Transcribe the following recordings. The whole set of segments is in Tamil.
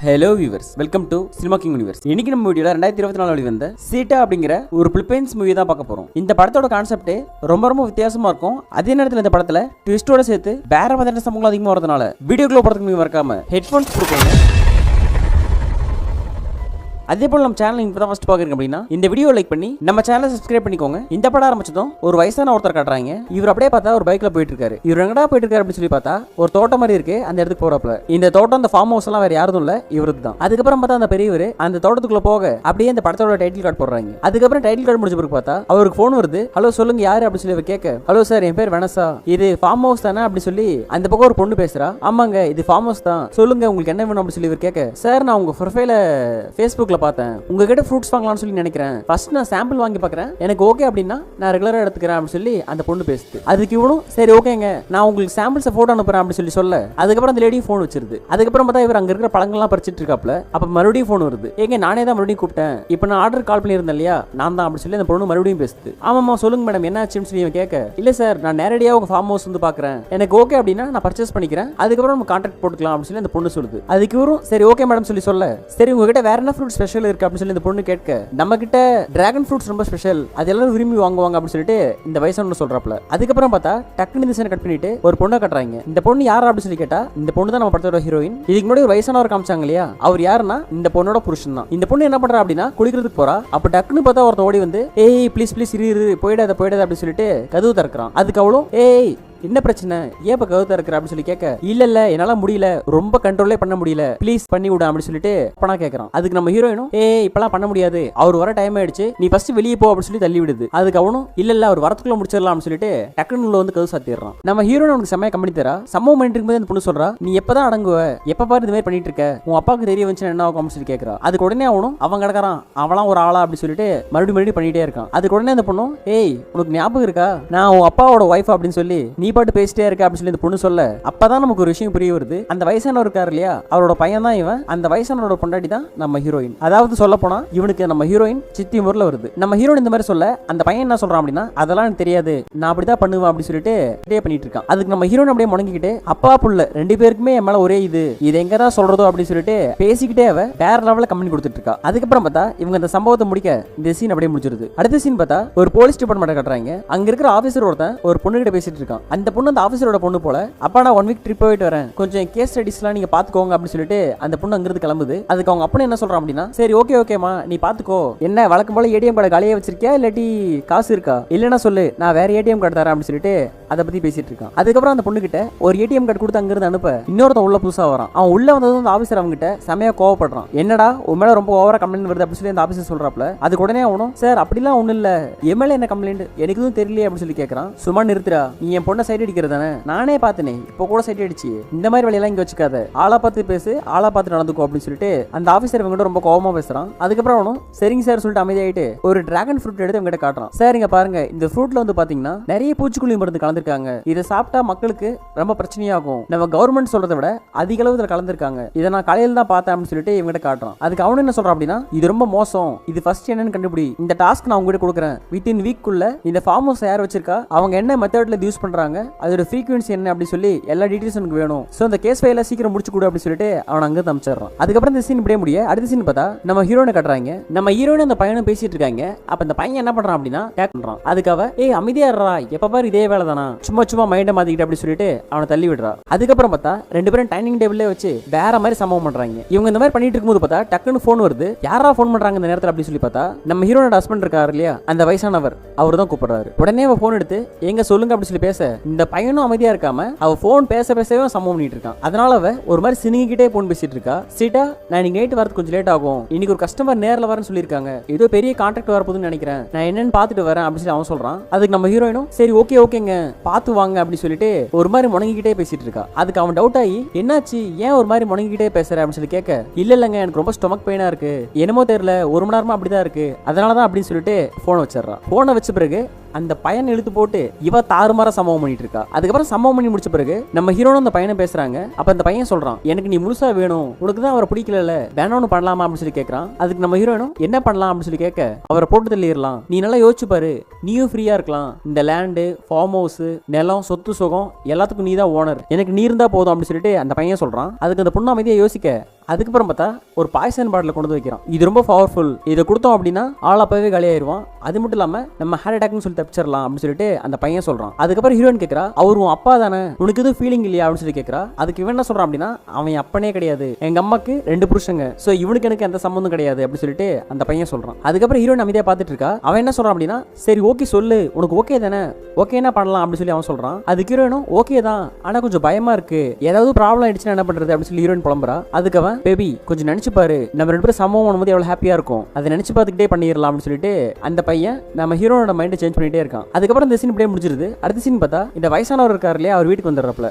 Hello viewers, welcome to cinema king universe. இன்னைக்கு நம்ம வீடியோல 2024 வெளிவந்த சீட்டா அப்படிங்கிற ஒரு பிலிப்பைன்ஸ் மூவி தான் பார்க்க போறோம். இந்த படத்தோட கான்செப்ட் ரொம்ப வித்தியாசமா இருக்கும். அதே நேரத்தில் இந்த படத்துல ட்விஸ்டோட சேர்த்து வேற மாதிரியான சம்பவங்கள் அதிகமாக வரதுனால வீடியோக்குள்ள போறதுக்கு மறக்காம ஹெட்ஃபோன்ஸ் கொடுக்கணும். அதே போல நம்ம சேனல் இப்போ தான் ஃபர்ஸ்ட் பார்க்குறீங்க அப்படின்னா இந்த வீடியோ லைக் பண்ணி நம்ம சேனலை சப்ஸ்கிரைப் பண்ணிக்கோங்க. இந்த படம் ஆரம்பிச்சதும் ஒரு வயசான ஒருத்தர் காட்டுறாங்க. இவர் அப்படியே பார்த்தா ஒரு பைக்ல போயிட்டு இருக்காரு. இவர் எங்கடா போயிட்டு இருக்காரு அப்படின்னு சொல்லி பார்த்தா ஒரு தோட்டம் மாதிரி இருக்கு. அந்த இடத்துக்கு போறப்பல இந்த தோட்டம், அந்த ஃபார்ம் ஹவுஸ் எல்லாம் வேற யாரும் இல்ல, இவருக்கு தான். அதுக்கப்புறம் பார்த்தா அந்த பெரியவர் அந்த தோட்டத்துக்குள்ள போக அப்படியே இந்த படத்தோட டைட்டில் கார்டு போடுறாங்க. அதுக்கப்புறம் டைட்டில் கார்டு முடிஞ்ச பிறகு பார்த்தா அவருக்கு போன் வருது. ஹலோ சொல்லுங்க யாரு அப்படின்னு சொல்லி கேட்க, ஹலோ சார் என் பேர் வெனசா, இது ஃபார்ம் ஹவுஸ் தானே அப்படின்னு சொல்லி அந்த பக்கம் ஒரு பொண்ணு பேசுறா. ஆமாங்க இது ஃபார்ம் ஹவுஸ் தான், சொல்லுங்க உங்களுக்கு என்ன வேணும் அப்படின்னு சொல்லி இவர் கேட்க, சார் நான் உங்க ப்ரொஃபைல ஃபேஸ்புக்ல பார்த்தேன், உங்ககிட்ட ஃப்ரூட்ஸ் வாங்கலாம்னு சொல்லி நினைக்கிறேன், ஃபர்ஸ்ட் நான் சாம்பிள் வாங்கி பார்க்கறேன், எனக்கு ஓகே அப்படின்னா நான் ரெகுலரா எடுத்துக்கிறேன் அப்படின்னு சொல்லி அந்த பொண்ணு பேசுது. அதுக்கு இவனும் சரி ஓகேங்க நான் உங்களுக்கு சாம்பிள்ஸ் போட்டோ அனுப்புறேன் அப்படின்னு சொல்ல அதுக்கப்புறம் அந்த லேடி ஃபோன் வச்சிருது. அதுக்கப்புறம் பார்த்தா இவர் அங்க இருக்கிற பழங்கள்லாம் பறிச்சிட்டு இருக்காப்ல. அப்ப மறுபடியும் ஃபோன் வருது. ஏங்க நானே தான் மறுபடியும் கூப்பிட்டேன், இப்போ நான் ஆர்டர் கால் பண்ணியிருந்தேன் இல்லையா நான் தான் அப்படின்னு சொல்லி அந்த பொண்ணு மறுபடியும் பேசுது. ஆமாமா சொல்லுங்க மேடம் என்ன ஆச்சுன்னு சொல்லி இவன் கேட்க, இல்ல சார் நான் நேரடியாக உங்க ஃபார்ம் ஹவுஸ் வந்து பாக்குறேன், எனக்கு ஓகே அப்படின்னா நான் பர்ச்சேஸ் பண்ணிக்கிறேன், அதுக்கப்புறம் நம்ம கான்ட்ராக்ட் போட்டுக்கலாம் அப்படின்னு சொல்லி அந்த பொண்ணு சொல்லுது. அதுக்கு இவரும் சரி ஓகே மேடம் சொல்ல சரி உங்ககிட்ட வேற என்ன ஃப்ரூட் ஸ்பெஷல் இருக்கு அப்படின்னு சொல்லி இந்த பொண்ணு கேட்க, நம்ம கிட்ட டிராகன் ஃப்ரூட்ஸ் ரொம்ப ஸ்பெஷல், அது எல்லாரும் விரும்பி வாங்குவாங்க அப்படின்னு சொல்லிட்டு இந்த வயசான சொல்றாப்ல. அதுக்கப்புறம் பார்த்தா டக்குனு இந்த சீனை கட் பண்ணிட்டு ஒரு பொண்ணை கட்டுறாங்க. இந்த பொண்ணு யாரா அப்படின்னு சொல்லி கேட்டா இந்த பொண்ணு தான் நம்ம படத்தோட ஹீரோயின். இதுக்கு முன்னாடி ஒரு வயசானவர் காமிச்சாங்க இல்லையா, அவர் யாருன்னா இந்த பொண்ணோட புருஷன் தான். இந்த பொண்ணு என்ன பண்றா அப்படின்னா குளிக்கிறதுக்கு போறா. அப்ப டக்குன்னு பார்த்தா ஒருத்த ஓடி வந்து ஏய் ப்ளீஸ் ப்ளீஸ் இரு போயிடாத அப்படின்னு சொல்லிட்டு கதவு திறக்கிறான். அதுக்கு அவளும் ஏய் என்ன பிரச்சனை ஏன் இப்ப கவுத்தா இருக்கிற அப்படின்னு சொல்லி கேட்க, இல்ல என்னால முடியல, ரொம்ப கண்ட்ரோலே பண்ண முடியல, ப்ளீஸ் பண்ணி விடு அப்படின்னு சொல்லிட்டு பணம் கேட்கறான். அதுக்கு நம்ம ஹீரோயினும் இப்பெல்லாம் பண்ண முடியாது, அவர் வர டைம் ஆயிடுச்சு, நீ ஃபர்ஸ்ட் வெளியே போ அப்படின்னு சொல்லி தள்ளி விடுது. அதுக்கு அவனும் இல்ல அவர் வரத்துக்குள்ள முடிச்சிடலாம் அப்படின்னு சொல்லிட்டு டக்குனு உள்ள வந்து கதவு சாத்திடுறான். நம்ம ஹீரோயின் அவனுக்கு செம்மையா கம்பெனி தரா. சம்பவம் பண்ணிட்டு இருக்கும்போது அந்த பொண்ணு சொல்றா, நீ எப்பதான் அடங்குவ, எப்ப பாரு இந்த மாதிரி பண்ணிட்டு இருக்க, உன் அப்பாவுக்கு தெரிய வந்துச்சு என்ன ஆகும் அப்படின்னு சொல்லி கேட்கறா. அதுக்கு உடனே அவனும் அவன் கிடக்கிறான், அவளாம் ஒரு ஆளா அப்படின்னு சொல்லிட்டு மறுபடியும் பண்ணிட்டே இருக்கான். அதுக்கு உடனே அந்த பொண்ணும் உனக்கு ஞாபகம் இருக்கா நான் உன் அப்பாவோட ஒய்ஃப் அப்படின்னு சொல்லி நீ பாட்டு பேசிட்டே இருக்க சொல்லி இந்த பொண்ணு சொல்ல, அப்பதான் நமக்கு ஒரு விஷயம் புரிய வருது. அந்த வயசானவர் இருக்காரு இல்லையா, அவரோட பையன் தான் இவன், அந்த வயசானவரோட பொண்டாட்டி தான் நம்ம ஹீரோயின். அதாவது சொல்ல போனா இவனுக்கு நம்ம ஹீரோயின் சித்தி முறையில் வருது. நம்ம ஹீரோயின் இந்த மாதிரி சொல்ல அந்த பையன் என்ன சொல்றான் அப்படின்னா, அதெல்லாம் எனக்கு தெரியாது, நான் அப்படிதான் பண்ணுவேன் அப்படின்னு சொல்லிட்டு பண்ணிட்டு இருக்கான். அதுக்கு நம்ம ஹீரோயின் அப்படியே முடங்கிக்கிட்டு அப்பா புள்ள ரெண்டு பேருக்குமே என் மேல ஒரே இது எங்க தான் சொல்றதோ அப்படின்னு சொல்லிட்டு பேசிக்கிட்டே அவ வேற லெவல்ல கமெண்ட் கொடுத்துட்டு இருக்கா. அதுக்கப்புறம் பார்த்தா இவங்க அந்த சம்பவத்தை முடிக்க இந்த சீன் அப்படியே முடிச்சிருது. அடுத்த சீன் பார்த்தா ஒரு போலீஸ் டிபார்ட்மெண்ட் கட்டுறாங்க. அங்க இருக்கிற ஆபீசர் ஒருத்தன் ஒரு பொண்ணு கிட்ட பேசிட்டு இருக்கான். அந்த பொண்ணு அந்த ஆபீசரோட பொண்ணு போல, அப்பா நான் 1 வீக் ட்ரிப் போயிட்டு வரேன், கொஞ்சம் கேஸ் ஸ்டடிஸ்லாம் நீங்க பாத்துக்கோங்க அப்படின்னு சொல்லிட்டு அந்த பொண்ணு அங்கிருந்து கிளம்புது. அதுக்கு அவங்க அப்பா என்ன சொல்றான் அப்படின்னா, சரி ஓகேமா நீ பாத்துக்கோ, என்ன வழக்கம் போல ஏடிஎம் கார்டு காலியா வச்சிருக்கியா இல்லாட்டி காசு இருக்கா, இல்லன்னா சொல்லு நான் வேற ஏடிஎம் கார்டு தரேன் அப்படின்னு சொல்லிட்டு அதை பத்தி பேசிட்டு இருக்கான். அதுக்கப்புறம் அந்த பொண்ணு கிட்ட ஒரு ஏடிஎம் கார்டு கொடுத்து அங்கிருந்து அனுப்ப இன்னொருத்த உள்ள புதுசா வரான். அவன் உள்ள வந்ததும் அந்த ஆபீசர் அவங்க கிட்ட செமையா கோவப்படுறான். என்னடா உன் மேல ரொம்ப ஓவரா கம்ப்ளைண்ட் வருது அப்படின்னு சொல்லி அந்த ஆபீசர் சொல்றாப்ல. அதுக்கு உடனே அவனும் சார் அப்படிலாம் ஒண்ணு இல்ல, என் மேல என்ன கம்ப்ளைண்ட் எனக்கு எதுவும் தெரியலையே அப்படின்னு சொல்லி கேட்கறான். சும்மா நிறுத்துறா, நீ என் பொண்ணை சைட் அடிக்கிறதானே, நானே பார்த்தனே இப்போ கூட சைட் அடிச்சு, இந்த மாதிரி வேலையெல்லாம் இங்க வச்சுக்காத, ஆளா பார்த்து பேசு, ஆளா பார்த்து நடந்துக்கோ அப்படின்னு சொல்லிட்டு அந்த ஆபீசர் இவங்க ரொம்ப கோவமா பேசுறான். அதுக்கப்புறம் அவனும் சரிங்க சார் சொல்லிட்டு அமைதியாயிட்டு ஒரு டிராகன் ஃப்ரூட் எடுத்து இவங்க காட்டுறான். சார் இங்க பாருங்க, இந்த ஃப்ரூட்ல வந்து பாத்தீங்கன்னா நிறைய பூச்சிக்கொல்லி மருந்து கலந்துருக்காங்க, இதை சாப்பிட்டா மக்களுக்கு ரொம்ப பிரச்சனையாகும், நம்ம கவர்மெண்ட் சொல்றதை விட அதிக அளவு கலந்துருக்காங்க, இதை நான் காலையில தான் பார்த்தேன் அப்படின்னு சொல்லிட்டு இவங்க காட்டுறான். அதுக்கு அவனு என்ன சொல்றான் அப்படின்னா, இது ரொம்ப மோசம், இது ஃபர்ஸ்ட் என்னன்னு கண்டுபிடி, இந்த டாஸ்க் நான் உங்ககிட்ட கொடுக்குறேன், வித்தின் வீக் குள்ள இந்த ஃபார்ம் ஹவுஸ் யார் வச்சிருக்கா, அவங்க என்ன மெத்தட்ல யூஸ் பண்றாங்க, அதோட ஃப்ரீக்வன்சி என்ன அப்படி சொல்லி எல்லா டீடைல்ஸ் எனக்கு வேணும், சோ இந்த கேஸ் ஃபைல சீக்கிரம் முடிச்சு கொடு அப்படி சொல்லிட்டு அவன் அங்க தம்பிச்சிடறான். அதுக்கப்புறம் இந்த சீன் இப்படியே முடிய அடுத்த சீன் பார்த்தா நம்ம ஹீரோனை கட்டுறாங்க. நம்ம ஹீரோயின் அந்த பையனும் பேசிட்டு இருக்காங்க. அப்ப இந்த பையன் என்ன பண்றான் அப்படின்னா டேக் பண்றான். அதுக்காக அமைதியா இருறா, எப்ப பாரு இதே வேலை தானா, சும்மா மைண்ட மாத்திக்கிட்டு அப்படி சொல்லிட்டு அவனை தள்ளி விடுறா. அதுக்கப்புறம் பார்த்தா ரெண்டு பேரும் டைனிங் டேபிள்ல வச்சு வேற மாதிரி சம்பவம் பண்றாங்க. இவங்க இந்த மாதிரி பண்ணிட்டு இருக்கும்போது பார்த்தா டக்குன்னு போன் வருது. யாரா போன் பண்றாங்க இந்த நேரத்தில் அப்படி சொல்லி பார்த்தா நம்ம ஹீரோனோட ஹஸ்பண்ட் இருக்காரு இல்லையா, அந்த வயசானவர், அவர் தான் கூப்பிடுறாரு. உடனே அவ போன் எடுத்து எங்க சொல்லுங்க அப்படி சொல்லி பேச இந்த பையனும் அமைதியா இருக்காம அவ போன் பேசவே சம்பவம் பண்ணிட்டு இருக்கான். அதனால அவ ஒரு மாதிரி சினிங்கிட்டே போன் பேசிட்டு இருக்கா. சீட்டா நான் இன்னைக்கு நைட் வரது கொஞ்சம் லேட் ஆகும், இன்னைக்கு ஒரு கஸ்டமர் நேரில் வரேன்னு சொல்லியிருக்காங்க, ஏதோ பெரிய கான்ட்ராக்ட் வரப்போகுதுன்னு நினைக்கிறேன், நான் என்னன்னு பார்த்துட்டு வரேன் அப்படின்னு சொல்லி அவன் சொல்றான். அதுக்கு நம்ம ஹீரோயினும் சரி ஓகேங்க பார்த்து வாங்க அப்படின்னு சொல்லிட்டு ஒரு மாதிரி முணங்கிக்கிட்டே பேசிட்டு இருக்கா. அதுக்கு அவன் டவுட் ஆகி என்னாச்சு ஏன் ஒரு மாதிரி முணங்கிக்கிட்டே பேசுற அப்படின்னு சொல்லி கேட்க, இல்லங்க எனக்கு ரொம்ப ஸ்டொமக் பெயினா இருக்கு, என்னமோ தெரியல 1 மணி நேரமா அப்படிதான் இருக்கு, அதனாலதான் அப்படின்னு சொல்லிட்டு போனை வச்சிடறான். போனை வச்ச பிறகு அந்த பையன் இழுத்து போட்டு இவ தாறுமாற சம்பவம் பண்ணிட்டு இருக்கா. அதுக்கப்புறம் சம்பவம் பண்ணி முடிச்ச பிறகு நம்ம ஹீரோனும் அந்த பையனை பேசுறாங்க. அப்ப அந்த பையன் சொல்றான், எனக்கு நீ முழுசா வேணும், உனக்கு தான் அவரை பிடிக்கல, வேணும்னு பண்ணலாமா அப்படின்னு சொல்லி கேட்கறான். அதுக்கு நம்ம ஹீரோனும் என்ன பண்ணலாம் அப்படின்னு சொல்லி கேட்க, அவரை போட்டு தள்ளிடலாம், நீ நல்லா யோசிச்சு பாரு, நீயும் ஃப்ரீயா இருக்கலாம், இந்த லேண்டு, ஃபார்ம் ஹவுஸ், நிலம், சொத்து சுகம் எல்லாத்துக்கும் நீ தான் ஓனர், எனக்கு நீ இருந்தா போதும் அப்படின்னு சொல்லிட்டு அந்த பையன் சொல்றான். அதுக்கு அந்த பொண்ணு அமைதியா யோசிக்க அதுக்கப்புறம் பார்த்தா ஒரு பாய்சன் பாட்டில் கொண்டு வைக்கிறான். இது ரொம்ப பவர்ஃபுல், இதை கொடுத்தோம் அப்படின்னா ஆள் அப்பவே காலியாயிருவான், அது மட்டும் இல்லாம நம்ம ஹார்ட் அட்டாக்னு சொல்லி தப்பிச்சிடலாம் அப்படின்னு சொல்லிட்டு அந்த பையன் சொல்றான். அதுக்கப்புறம் ஹீரோயின் கேட்கறா, அவர் உன் அப்பா தானே, உனக்கு எதுவும் ஃபீலிங் இல்லையா அப்படின்னு சொல்லி கேட்கறா. அதுக்கு இவன் என்ன சொல்றான் அப்படின்னா, அவன் அப்பனே கிடையாது, எங்க அம்மாக்கு 2 புருஷங்க, சோ இவனுக்கு எனக்கு எந்த சம்பந்தம் கிடையாது அப்படின்னு சொல்லிட்டு அந்த பையன் சொல்றான். அதுக்கப்புறம் ஹீரோயின் அமைதியா பார்த்துட்டு இருக்கா. அவன் என்ன சொல்றான் அப்படின்னா, சரி ஓகே சொல்லு, உனக்கு ஓகே தானே, ஓகே என்ன பண்ணலாம் அப்படின்னு சொல்லி அவன் சொல்றான். அதுக்கு ஹீரோயினும் ஓகே தான், ஆனா கொஞ்சம் பயமா இருக்கு, ஏதாவது ப்ராப்ளம் ஆயிடுச்சுன்னா என்ன பண்றது அப்படின்னு சொல்லி ஹீரோயின் புலம்புறா. அதுக்கு அவன், பேபி கொஞ்சம் நினைச்சு பாரு, நம்ம 2 பேரும் சம்பவம் பண்ணும்போது எவ்வளவு ஹாப்பியா இருக்கும், அதை நினைச்சு பார்த்துக்கிட்டே பண்ணிடலாம் அப்படின்னு சொல்லிட்டு அந்த பையன் நம்ம ஹீரோனோட மைண்டை சேஞ்ச் பண்ணிட்டே இருக்கான். அதுக்கப்புறம் இந்த சீன் இப்படியே முடிஞ்சிருது. அடுத்த சீன் பார்த்தா இந்த வயசானவர் இருக்காரு இல்லையா, அவர் வீட்டுக்கு வந்துடுறப்பல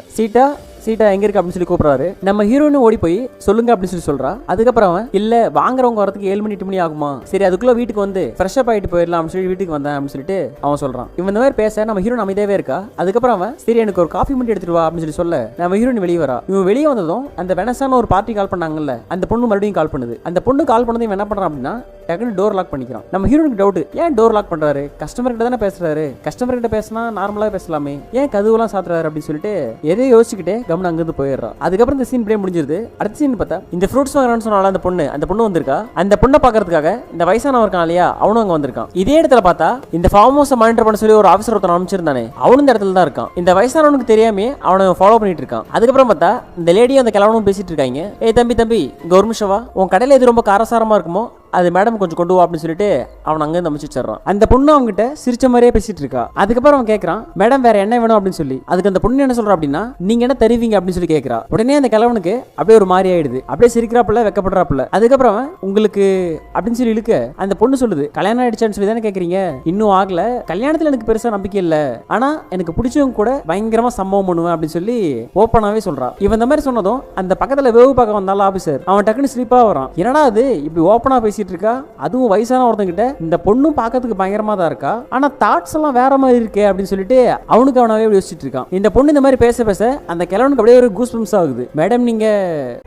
சீட்டா எங்க இருக்கு அப்படின்னு சொல்லி கூப்பிடுறாரு. நம்ம ஹீரோயினும் ஓடி போய் சொல்லுங்க அப்படின்னு சொல்லி சொல்றா. அதுக்கப்புறம் அவன், இல்ல வாங்குறவங்க வரதுக்கு 7 மணி 8 மணி ஆகுமா, சரி அதுக்குள்ள வீட்டுக்கு வந்து ஃப்ரெஷ் அப் ஆயிட்டு போயிடலாம் அப்படின்னு சொல்லி வீட்டுக்கு வந்தேன் அப்படின்னு சொல்லிட்டு அவன் சொல்றான். இவன் இந்த மாதிரி பேச நம்ம ஹீரோயின் அமைதியாவே இருக்கா. அதுக்கப்புறம் அவன், சரி எனக்கு ஒரு காஃபி மட்டும் எடுத்துட்டு வா அப்படின்னு சொல்லி சொல்ல நம்ம ஹீரோயின் வெளியே வரா. இவன் வெளியே வந்ததும் அந்த வெனஸான ஒரு பார்ட்டி கால் பண்ணாங்கல்ல, அந்த பொண்ணு மறுபடியும் கால் பண்ணுது. அந்த பொண்ணு கால் பண்ணது இவன் என்ன பண்றான் அப்படின்னா, டக்குன்னு டோர் லாக் பண்ணிக்கிறான். நம்ம ஹீரோனுக்கு டவுட், ஏன் டோர் லாக் பண்றாரு, கஸ்டமர் கிட்ட தானே பேசுறாரு, கஸ்டமர் கிட்ட பேசினா நார்மலா பேசலாமே, ஏன் கதவுலாம் சாத்துறாரு அப்படின்னு சொல்லிட்டு எதையோ யோசிச்சுக்கிட்டே கவனம் அங்கிருந்து போயிடுறான். அதுக்கப்புறம் இந்த சீன் இப்படியே முடிஞ்சிருது. அடுத்த சீன் பார்த்தா இந்த ஃப்ரூட்ஸ் வாங்குறான்னு சொன்னால அந்த பொண்ணு வந்திருக்கா. அந்த பொண்ணை பாக்குறதுக்காக இந்த வயசானவர் இருக்கான் இல்லையா, அவனும் அங்க வந்திருக்கான். இதே இடத்துல பார்த்தா இந்த ஃபார்ம் ஹவுஸ் மானிட்டர் பண்ண சொல்லி ஒரு ஆஃபீஸர் ஒருத்தன் அமைச்சிருந்தானே, அவனும் இந்த இடத்துல தான் இருக்கான். இந்த வயசானவனுக்கு தெரியாமே அவனை ஃபாலோ பண்ணிட்டு இருக்கான். அதுக்கப்புறம் பார்த்தா இந்த லேடியும் அந்த கிழவனும் பேசிட்டு இருக்காங்க. ஏய் தம்பி இங்க ஒரு நிமிஷம் வா, உன் கடையில எது ரொம்ப காரசாரமா இருக்குமோ அது மேடம் கொஞ்சம் கொண்டு வா அப்படின்னு சொல்லிட்டு அவன் அங்கே அமைச்சு வச்சிடறான். அந்த பொண்ணு அவங்ககிட்ட சிரிச்ச மாதிரியே பேசிட்டு இருக்கா. அதுக்கப்புறம் அவன் கேட்கறான், மேடம் வேற என்ன வேணும் அப்படின்னு சொல்லி. அதுக்கு அந்த பொண்ணு என்ன சொல்றா அப்படின்னா, நீங்க என்ன தருவீங்க அப்படின்னு சொல்லி கேட்கறா. உடனே அந்த கிழவனுக்கு அப்படியே ஒரு மாதிரி ஆயிடுது, அப்படியே சிரிக்கிறாப்புல வெக்கப்படுறாப்புல. அதுக்கப்புறம் அவன், உங்களுக்கு அப்படின்னு சொல்லி இழுக்க அந்த பொண்ணு சொல்லுது, கல்யாணம் ஆயிடுச்சான்னு சொல்லி தானே கேட்கறீங்க, இன்னும் ஆகல, கல்யாணத்துல எனக்கு பெருசா நம்பிக்கை இல்ல, ஆனா எனக்கு பிடிச்சவங்க கூட பயங்கரமா சம்பவம் பண்ணுவேன் அப்படின்னு சொல்லி ஓப்பனாவே சொல்றா. இவன் இந்த மாதிரி சொன்னதும் அந்த பக்கத்துல வேவு பார்க்க வந்தாலும் ஆபீசர் அவன் டக்குன்னு ஸ்லீப்பா வரான். என்னடா அது இப்படி ஓப்பனா பேசி இருக்கா, அதுவும் வயசான ஒருத்தங்கிட்ட. இந்த பொண்ணும் பார்க்கிறதுக்கு பயங்கரமா தான் இருக்கா, ஆனா தாட்ஸ் எல்லாம் வேற மாதிரி இருக்கே அப்படின்னு சொல்லிட்டு அவனுக்கு அவனாவே யோசிச்சுட்டு இருக்கான். இந்த பொண்ணு இந்த மாதிரி பேச அந்த கிழவனுக்கு அப்படியே ஒரு கூஸ் பம்ப்ஸ் ஆகுது. மேடம் நீங்க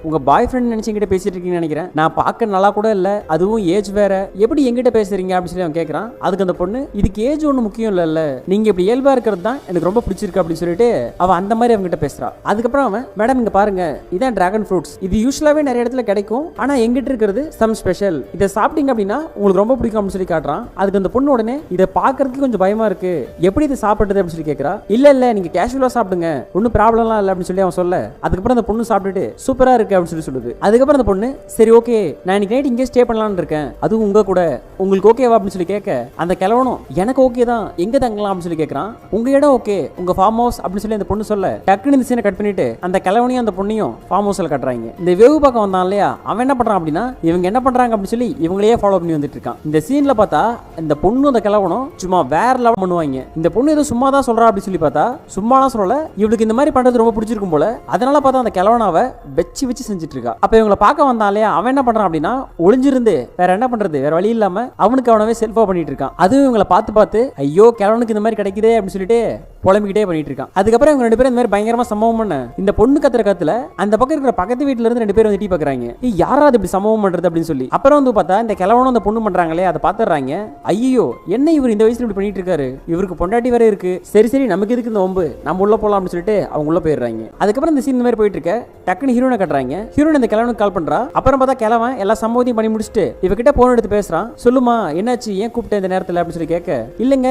உங்க பாய் ஃப்ரெண்ட் நினைச்சு என்கிட்ட பேசிட்டு இருக்கீங்கன்னு நினைக்கிறேன், நான் பார்க்க நல்லா கூட இல்ல, அதுவும் ஏஜ் வேற, எப்படி எங்கிட்ட பேசுறீங்க அப்படின்னு சொல்லி அவன் கேட்கறான். அதுக்கு அந்த பொண்ணு, இதுக்கு ஏஜ் ஒன்றும் முக்கியம் இல்ல, நீங்க இப்படி இயல்பா இருக்கிறது தான் எனக்கு ரொம்ப பிடிச்சிருக்கு அப்படின்னு சொல்லிட்டு அவன் அந்த மாதிரி அவங்ககிட்ட பேசுறா. அதுக்கப்புறம் அவன், மேடம் இங்க பாருங்க, இதான் டிராகன் ஃப்ரூட்ஸ், இது யூஸ்வலாவே நிறைய இடத்துல கிடைக்கும், ஆனா எங்கிட்ட இருக்கிறது சம் ஸ்பெஷல், இதை சாப்பிட்டீங்க அப்படின்னா உங்களுக்கு ரொம்ப பிடிக்கும் அப்படின்னு சொல்லி காட்டுறான். அதுக்கு அந்த பொண்ணு உடனே, இதை பார்க்கறதுக்கு கொஞ்சம் பயமா இருக்கு, எப்படி இதை சாப்பிடுறது அப்படின்னு சொல்லி கேட்கறா. இல்ல நீங்க கேஷுவலா சாப்பிடுங்க, ஒன்னும் ப்ராப்ளம்லாம் இல்லை அப்படின்னு சொல்லி அவன் சொல்ல, அதுக்கப்புறம் அந்த பொண்ணு சாப்பிட்டுட்டு சூப்பரா இருக்கு அப்படின்னு சொல்லி சொல்லுது. அதுக்கப்புறம் அந்த பொண்ணு, சரி ஓகே நான் இன்னைக்கு நைட் இங்கே ஸ்டே பண்ணலாம்னு இருக்கேன், அதுவும் உங்க கூட, உங்களுக்கு ஓகேவா அப்படின்னு சொல்லி கேட்க அந்த கிழவனும், எனக்கு ஓகே தான், எங்க தங்கலாம் அப்படின்னு சொல்லி கேட்கறான். உங்க இடம் ஓகே, உங்க ஃபார்ம் ஹவுஸ் அப்படின்னு சொல்லி அந்த பொண்ணு சொல்ல, டக்குன்னு இந்த சீனை கட் பண்ணிட்டு அந்த கிழவனையும் அந்த பொண்ணையும் ஃபார்ம் ஹவுஸ்ல கட்டுறாங்க. இந்த வேவு பக்கம் வந்தான் இல்லையா, அவன் என்ன பண்றான் அப்படின்னா, இவங்க என்ன பண்றாங்க அப்படின்னு சொல்லி இவங்களையே ஃபாலோ பண்ணி வந்துட்டு இருக்கான். இந்த சீன்ல பார்த்தா இந்த பொண்ணு அந்த கிழவனும் சும்மா வேற லெவல் பண்ணுவாங்க. இந்த பொண்ணு ஏதோ சும்மா தான் சொல்றா அப்படின்னு சொல்லி பார்த்தா சும்மாலாம் சொல்லல, இவளுக்கு இந்த மாதிரி பண்றது ரொம்ப பிடிச்சிருக்கும் போல, அதனால பார்த்தா அந்த கிழவனாவை வச்சு செஞ்சுட்டு இருக்கா. அப்ப இவங்களை பார்க்க வந்தாலே அவன் என்ன பண்றான் அப்படின்னா, ஒளிஞ்சிருந்து வேற என்ன பண்றது, வேற வழி இல்லாம அவனுக்கு அவனவே செல்ஃபா பண்ணிட்டு இருக்கான். அதுவும் இவங்களை பார்த்து ஐயோ கிழவனுக்கு இந்த மாதிரி கிடைக்குதே அப்படின்னு சொல்லிட்டு புலம்பிக்கிட்டே பண்ணிட்டு இருக்கான். அதுக்கப்புறம் இவங்க 2 பேரும் இந்த மாதிரி பயங்கரமா சம்பவம் பண்ண இந்த பொண்ணு கத்துற கத்துல அந்த பக்கம் இருக்கிற பக்கத்து வீட்டுல இருந்து 2 பேரும் வந்து எட்டி பாக்குறாங்க, யாராவது இப்படி சம்பவம் பண்றது அப்படின்னு சொல்லி. அப்புறம் வந்து பார்த்தா இந்த கிழவனும் அந்த பொண்ணு பண்றாங்களே அதை பாத்துறாங்க. ஐயோ என்ன இவர் இந்த வயசுல இப்படி பண்ணிட்டு இருக்காரு, இவருக்கு பொண்டாட்டி வேற இருக்கு, சரி நமக்கு எதுக்கு இந்த ஒம்பு, நம்ம உள்ள போலாம் அப்படின்னு சொல்லிட்டு அவங்க உள்ள போயிடுறாங்க. அதுக்கப்புறம் இந்த சீன் இந்த மாதிரி போயிட்டு இருக்க டக்குன்னு ஹீரோனை கட்டுறாங்க. ஹீரோன் இந்த கிழவனுக்கு கால் பண்றா. அப்புறம் பார்த்தா கிழவன் எல்லா சம்பவத்தையும் பண்ணி முடிச்சுட்டு இவகிட்ட போன் எடுத்து பேசுறான். சொல்லுமா என்னாச்சு, ஏன் கூப்பிட்டேன் இந்த நேரத்தில் அப்படின்னு சொல்லி கேட்க, இல்லங்க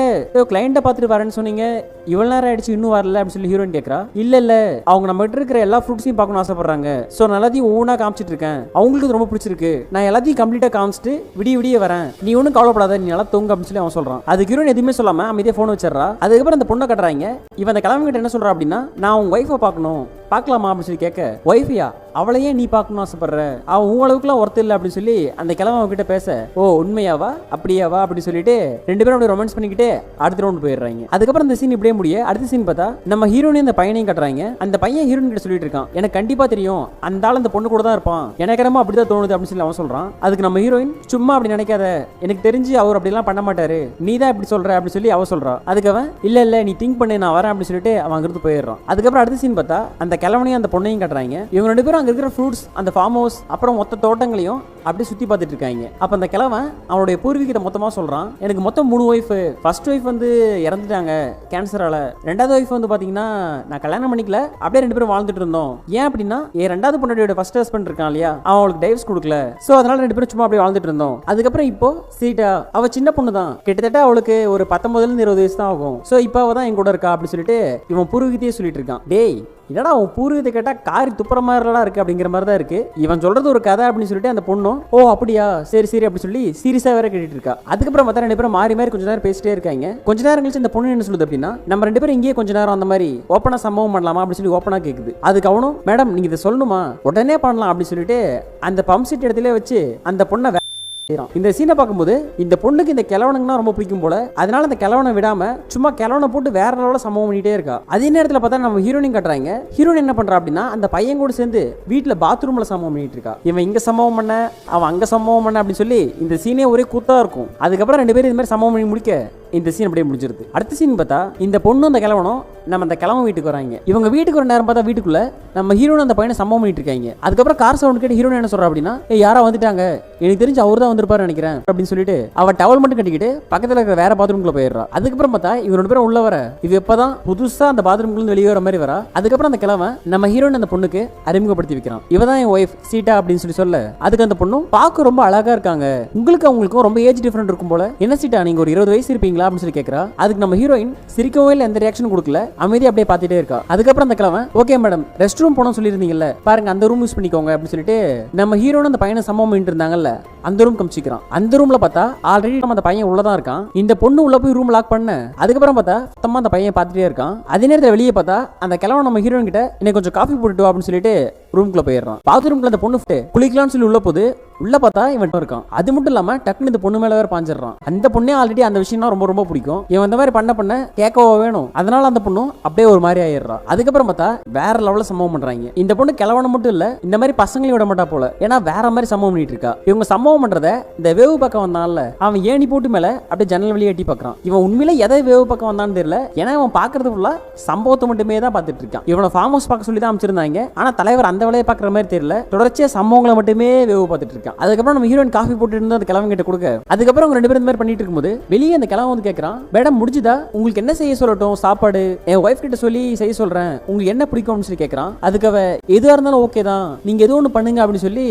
கிளைண்ட்டை பார்த்துட்டு வரேன்னு சொன்னீங்க, இவ்வளவு நேரம் ஆயிடுச்சு இன்னும் வரல அப்படின்னு சொல்லி ஹீரோயின் கேட்கறா. இல்ல அவங்க நம்ம கிட்ட இருக்கிற எல்லா ஃப்ரூட்ஸையும் பார்க்கணும் ஆசைப்படுறாங்க, சோ நான் எல்லாத்தையும் ஒவ்வொன்றா காமிச்சிட்டு இருக்கேன், அவங்களுக்கு ரொம்ப பிடிச்சிருக்கு, நான் எல்லாத்தையும் கம்ப்ளீட்டா காமிச்சிட்டு விடிய வரேன், நீ ஒன்றும் கவலைப்படாத, நீ நல்லா தூங்க அப்படின்னு சொல்லி அவன் சொல்றான். அதுக்கு ஹீரோயின் எதுவுமே சொல்லாம அமைதியா போன் வச்சிடறா. அதுக்கப்புறம் அந்த பொண்ணை கட்டுறாங்க. இவன் அந்த கிழவன் கிட்ட என்ன சொல்றா அப்படின்னா, நான் உங்க ஒய்ஃபை பார்க்கணும், பார்க்கலாமா அப்படின்னு சொல்லி கேட்க, ஒய்ஃபியா, அவளையே நீ பார்க்கணும் ஆசைப்படுற, அவன் உங்க அளவுக்குலாம் ஒர்த் இல்லை அப்படின்னு சொல்லி அந்த கிழவன் அவகிட்ட பேச, ஓ உண்மையாவா அப்படியாவா அப்படின்னு சொல்லிட்டு 2 பேரும் அப்படியே ரொமான்ஸ் பண்ணிக்கிட்டே அடுத்த ரவுண்ட் போயிடுறாங்க. அதுக்கப்புறம் இந்த சீன் இப்படியே முடிய அடுத்த சீன் பார்த்தா நம்ம ஹீரோனையும் அந்த பையனையும் கட்டுறாங்க. அந்த பையன் ஹீரோயின் கிட்ட சொல்லிட்டு இருக்கான், எனக்கு கண்டிப்பா தெரியும் அந்த ஆள் அந்த பொண்ணு கூட தான் இருப்பான், எனக்கு என்னமோ அப்படிதான் தோணுது அப்படின்னு சொல்லி அவன் சொல்றான். அதுக்கு நம்ம ஹீரோயின், சும்மா அப்படி நினைக்காத, எனக்கு தெரிஞ்சு அவர் அப்படிலாம் பண்ண மாட்டாரு, நீ தான் இப்படி சொல்ற அப்படின்னு சொல்லி அவ சொல்றா. அதுக்கு அவன், இல்ல நீ திங்க் பண்ணு நான் வரேன் அப்படின்னு சொல்லிட்டு அவன் அங்கிருந்து போயிடுறான். அதுக்கப்புறம் அடுத்த சீன் பார்த்தா அந்த கிழவனையும் அந்த பொண்ணையும் கட்டுறாங்க. இவங்க 2 பேரும் அங்க இருக்கிற ஃப்ரூட்ஸ், அந்த ஃபார்ம் ஹவுஸ், அப்புறம் மொத்த தோட்டங்களையும் அப்படியே சுத்தி பார்த்துட்டு இருக்காங்க. அப்ப அந்த கிழவன் அவனுடைய பூர்வீகத்தை மொத்தமா சொல்றான். எனக்கு மொத்தம் 3 ஒய்ஃப். ஃபர்ஸ்ட் ஒய்ஃப் வந்து இறந்துட்டாங்க கேன்சரால. ரெண்டாவது ஒய்ஃப் வந்து பாத்தீங்கன்னா நான் கல்யாணம் பண்ணிக்கல, அப்படியே 2 பேரும் வாழ்ந்துட்டு இருந்தோம். ஏன் அப்படின்னா என் ரெண்டாவது பொண்டாட்டியோட ஃபர்ஸ்ட் ஹஸ்பண்ட் இருக்கான் இல்லையா, அவன் அவளுக்கு டைவர்ஸ் கொடுக்கல. சோ அதனால 2 பேரும் சும்மா அப்படியே வாழ்ந்துட்டு இருந்தோம். அதுக்கப்புறம் இப்போ சீட்டா அவ சின்ன பொண்ணு தான், கிட்டத்தட்ட அவளுக்கு ஒரு 19 இருந்து 20 வயசு தான் ஆகும். சோ இப்போ அவ தான் என் கூட இருக்கா அப்படின்னு சொல்லிட்டு இவன் பூர்வீகத்தையே சொல்லிட்டு இருக்கான். டேய் என்னடா உன் பூர்வீகத்தை கேட்டா காரி துப்புற மாதிரிலாம் இருக்கு அப்படிங்கிற மாதிரி தான் இருக்கு. இவன் சொல்றது ஒரு கதை அப்படின்னு சொல்லிட்டு அந்த பொண்ணும் ஓ அப்படியா சரி சரி அப்படி சொல்லி சீரியஸா வேற கேட்டுட்டு இருக்கா. அதுக்கப்புறம் பார்த்தா 2 பேரும் மாறி மாறி கொஞ்ச நேரம் பேசிட்டே இருக்காங்க. கொஞ்ச நேரம் கழிச்சு இந்த பொண்ணு என்ன சொல்லுது அப்படின்னா, நம்ம 2 பேரும் இங்கேயே கொஞ்ச நேரம் அந்த மாதிரி ஓப்பனா சம்பவம் பண்ணலாமா அப்படின்னு சொல்லி ஓப்பனா கேக்குது. அதுக்கு அவனும் மேடம் நீங்க இதை சொல்லணுமா, உடனே பண்ணலாம் அப்படின்னு சொல்லிட்டு அந்த பம்ப் செட் இடத்துல வச்சு அந்த பொண்ணை இந்த சீனை பார்க்கும்போது இந்த பொண்ணுக்கு இந்த கிழவனுக்குனா ரொம்ப பிடிக்கும் போல. அதனால அந்த கிழவனை விடாம சும்மா கிழவனை போட்டு வேற லெவல்ல சம்பவம் பண்ணிட்டே இருக்கா. அதே நேரத்தில் பார்த்தா நம்ம ஹீரோயின் காட்டுறாங்க. ஹீரோயின் என்ன பண்றா அப்படின்னா அந்த பையன் கூட சேர்ந்து வீட்டுல பாத்ரூம்ல சம்பவம் பண்ணிட்டு இருக்கா. இவன் இங்க சம்பவம் பண்ண, அவன் அங்க சம்பவம் பண்ண அப்படின்னு சொல்லி இந்த சீனே ஒரே கூத்தா இருக்கும். அதுக்கப்புறம் 2 பேரும் இந்த மாதிரி சம்பவம் பண்ணி முடிக்க இந்த சீன் அப்படியே முடிஞ்சிருது. அடுத்த சீன் பார்த்தா இந்த பொண்ணு அந்த கிழவனும் நம்ம அந்த கிழவன் வீட்டுக்கு வராங்க. இவங்க வீட்டுக்கு ஒரு நேரம் பார்த்தா வீட்டுக்குள்ள நம்ம ஹீரோயின் அந்த பையனை சம்பவம் பண்ணிட்டு இருக்காங்க. அதுக்கப்புறம் கார் சவுண்ட் கேட்டு ஹீரோயின் என்ன சொல்றா அப்படின்னா, யாரா வந்துட்டாங்க, எனக்கு தெரிஞ்சு அவர் தான் வந்திருப்பாரு நினைக்கிறேன் அப்படின்னு சொல்லிட்டு அவ டவல் மட்டும் கட்டிக்கிட்டு பக்கத்துல இருக்கிற வேற பாத்ரூம்குள்ள போயிடுறா. அதுக்கப்புறம் பார்த்தா இவங்க 2 பேரும் உள்ள வர இது எப்பதான் புதுசா அந்த பாத்ரூம்குள்ள வெளியே வர மாதிரி வரா. அதுக்கப்புறம் அந்த கிழவன் நம்ம ஹீரோயின் அந்த பொண்ணுக்கு அறிமுகப்படுத்தி வைக்கிறான். இவ தான் என் ஒய்ஃப் சீட்டா அப்படின்னு சொல்ல அதுக்கு அந்த பொண்ணும் பார்க்க ரொம்ப அழகா இருக்காங்க, அவங்களுக்கும் ரொம்ப ஏஜ் டிஃபரெண்ட் இருக்கும் போல, என்ன சீட்டா நீங்க ஒரு 20 வயசு இருப்பீங்களா அப்படின்னு சொல்லி கேட்கறா. அதுக்கு நம்ம ஹீரோயின் சிரிக்கவே இல்லை, எந்த ரியாக்ஷன் கொடுக்கல, அமைதியா அப்படியே பார்த்துட்டே இருக்கா. அதுக்கப்புறம் அந்த கிழவன் ஓகே மேடம் ரெஸ்ட் ரூம் போனோம் சொல்லியிருந்தீங்கல்ல, பாருங்க அந்த ரூம் யூஸ் பண்ணிக்கோங்க அப்படின்னு சொல்லிட்டு நம்ம ஹீரோயின் அந்த பையனை சம்பவம் பண்ணிட்டு இருந்தாங்கல்ல அந்த ரூம் காமிச்சிக்கிறான். அந்த ரூம்ல பார்த்தா ஆல்ரெடி நம்ம அந்த பையன் உள்ளதான் இருக்கான். இந்த பொண்ணு உள்ள போய் ரூம் லாக் பண்ண அதுக்கப்புறம் பார்த்தா மொத்தமா அந்த பையன் பார்த்துட்டே இருக்கான். அதே நேரத்தில் வெளியே பார்த்தா அந்த கிழவன் நம்ம ஹீரோயின் கிட்ட எனக்கு கொஞ்சம் காஃபி போட்டுட்டு அப்படின்னு சொல்லிட்டு ரூம்குள்ள போயிடுறான். பாத்ரூம்குள்ள அந்த பொண்ணு குளிக்கலாம்னு சொல்லி உள்ள போது உள்ள பார்த்தா இவன் இருக்கான். அது மட்டும் இல்லாம டக்குனு இந்த பொண்ணு மேல வேற பாஞ்சிடறான். அந்த பொண்ணே ஆல்ரெடி அந்த விஷயம் ரொம்ப ரொம்ப பிடிக்கும். இவன் இந்த மாதிரி பண்ண கேட்கவோ வேணும். அதனால அந்த பொண்ணும் அப்படியே ஒரு மாதிரி ஆயிடுறான். அதுக்கப்புறம் பார்த்தா வேற லெவல்ல சம்பவம் பண்றாங்க. இந்த பொண்ணு கிழவன மட்டும் இல்ல இந்த மாதிரி பசங்களையும் விட மாட்டா போல, ஏன்னா வேற மாதிரி சம்பவம் பண்ணிட்டு இருக்கா. இவங்க சம்பவம் பண்றத இந்த வேவு பக்கம் வந்தான்ல அவன் ஏணி போட்டு மேல அப்படியே ஜன்னல் வழியா எட்டி பாக்குறான். இவன் உண்மையில எதை வேவு பக்கம் வந்தான்னு தெரியல, ஏன்னா இவன் பாக்குறது ஃபுல்லா சம்பவத்தை மட்டுமே தான் பார்த்துட்டு இருக்கான். இவனை ஃபார்ம் ஹவுஸ் பார்க்க சொல்லி தான் அமைச்சிருந்தாங்க. ஆனா தலைவர் அந்த வேலையை பாக்குற மாதிரி தெரியல, தொடர்ச்சியா சம்பவங்களை மட்டுமே வேவு பார்த்துட்டு இருக்கான். அதுக்கப்புறம் நம்ம ஹீரோயின் காஃபி போட்டு இருந்து அந்த கிழவன் கிட்ட கொடுக்க அதுக்கப்புறம் அவங்க 2 பேரும் இந்த மாதிரி பண்ணிட்டு இருக்கும்போது வெளியே அந்த கிழவன் வந்து கேட்கறான், மேடம் முடிஞ்சுதா, உங்களுக்கு என்ன செய்ய சொல்லட்டும், சாப்பாடு என் ஒய்ஃப் கிட்ட சொல்லி செய்ய சொல்றேன், உங்களுக்கு என்ன பிடிக்கும்னு சொல்லி கேட்கறான். அதுக்கு அவ எதுவா இருந்தாலும் ஓகே தான், நீங்க எது ஒன்று பண்ணுங்க அப்படின்னு சொல்லி